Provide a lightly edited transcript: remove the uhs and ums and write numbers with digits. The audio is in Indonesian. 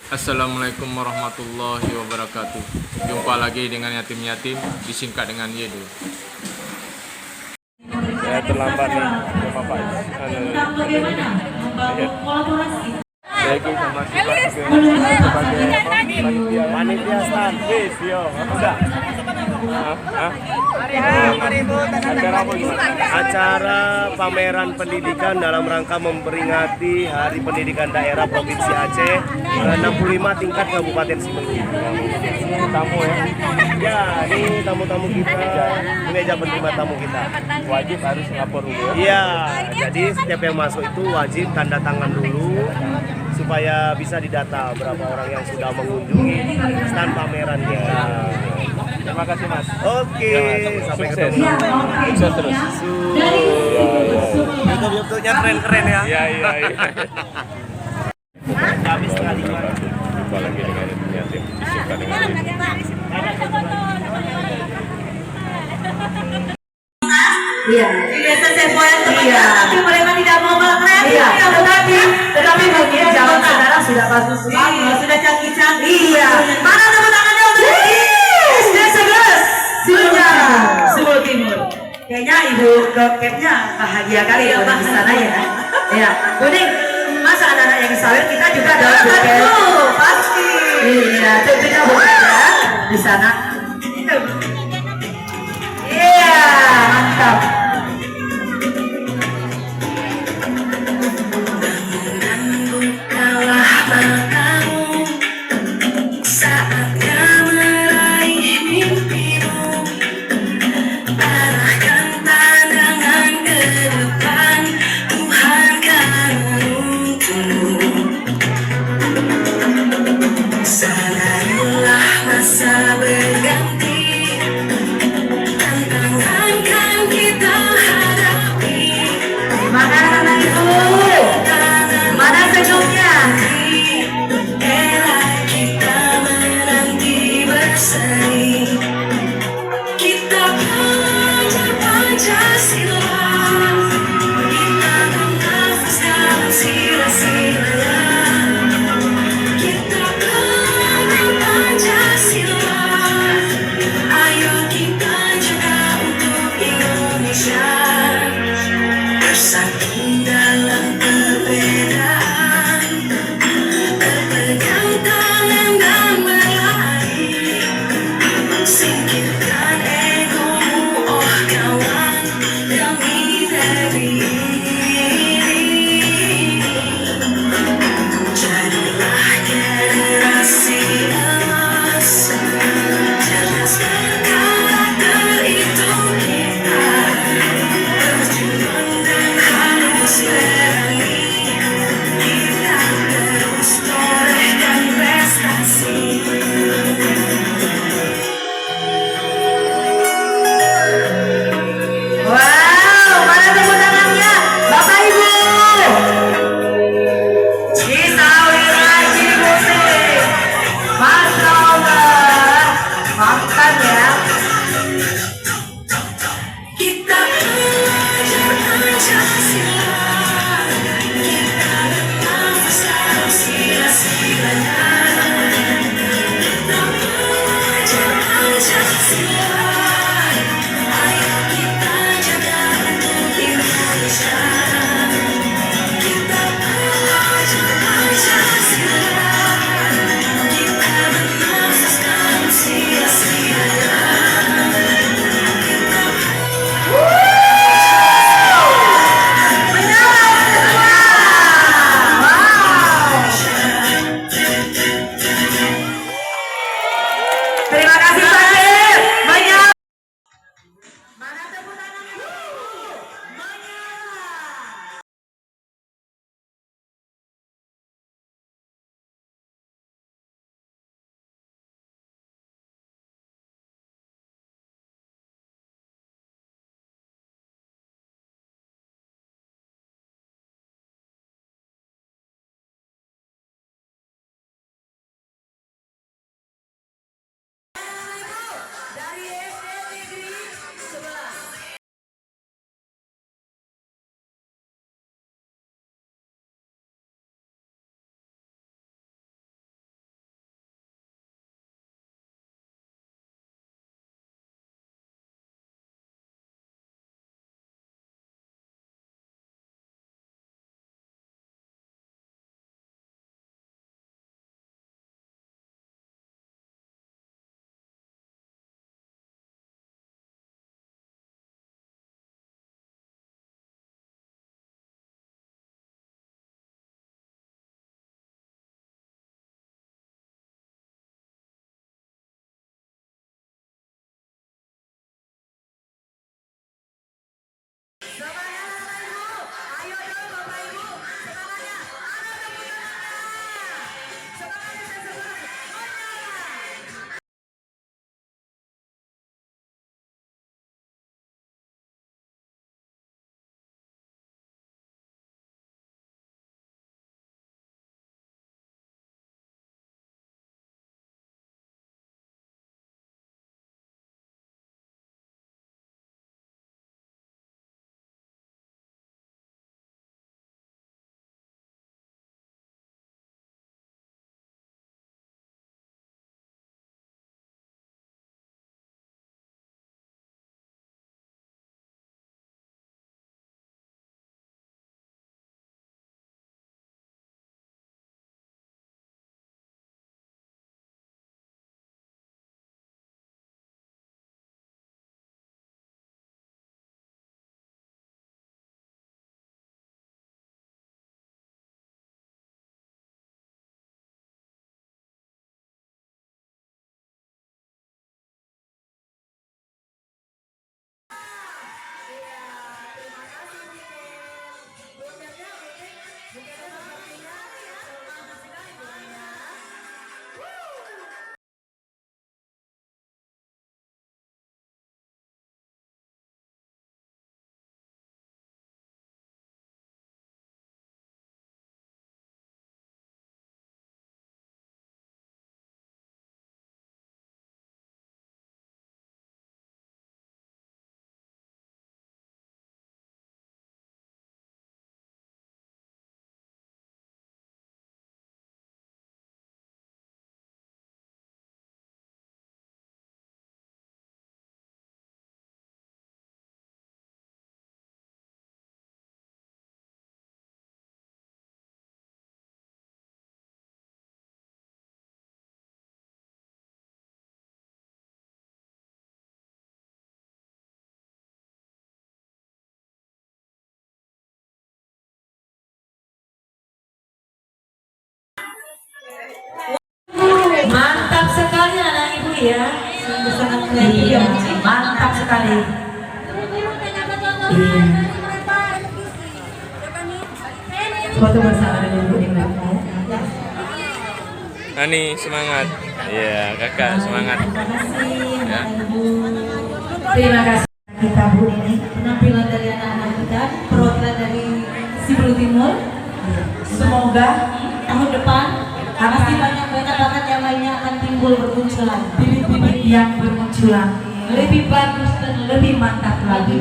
Assalamualaikum warahmatullahi wabarakatuh. Jumpa lagi dengan yatim-yatim, disingkat dengan Yedo. Ya terlambat nih, sama Pak. Lagi sama si Pak sebagai panitia stand. Wis, yo, udah. Acara apa gimana? Acara pameran pendidikan dalam rangka memperingati Hari Pendidikan Daerah Provinsi Aceh ke-65 tingkat Kabupaten Simalungun. Tamu ya? Ya, ini tamu-tamu kita. Ini meja penerima tamu kita. Wajib harus lapor dulu ya? Iya, jadi setiap yang masuk itu wajib tanda tangan dulu supaya bisa didata berapa orang yang sudah mengunjungi stand pamerannya. Terima kasih Mas. Oke, sampai ketemu. Sukses terus. YouTube-nya keren-keren ya. Iya. Habis sekali. Jumpa lagi dengan yatim disingkat dengan Iya. Biasa saya poin tapi mereka tidak mau kreatif. Iya. Tetapi bagian zaman sekarang sudah bagus banget. Sudah canggih-canggih. Iya. Mana tepuk tangannya untuk Sumur Timur. Kayaknya Ibu Doketnya bahagia kali ya di sana ya. Ya. Kuning. Masa anak-anak yang sawit kita juga dapat Doket. Pasti. Iya. Tentunya berbeda di sana. Iya. Mantap. Mantap sekali anak ibu ya. Sungguh sangat kreatif ya. Mantap sekali. Iya. Foto bersama dengan Bu Ning ya. Ani semangat. Iya, kakak semangat. Terima kasih Ya. Ibu. Terima kasih kita Bu ini penampilan dari anak-anak kita, perwakilan dari Sibulu Timur. Semoga tahun depan pasti banyak bakat yang lainnya akan timbul bermunculan, bibit-bibit yang bermunculan lebih bagus dan lebih mantap lagi.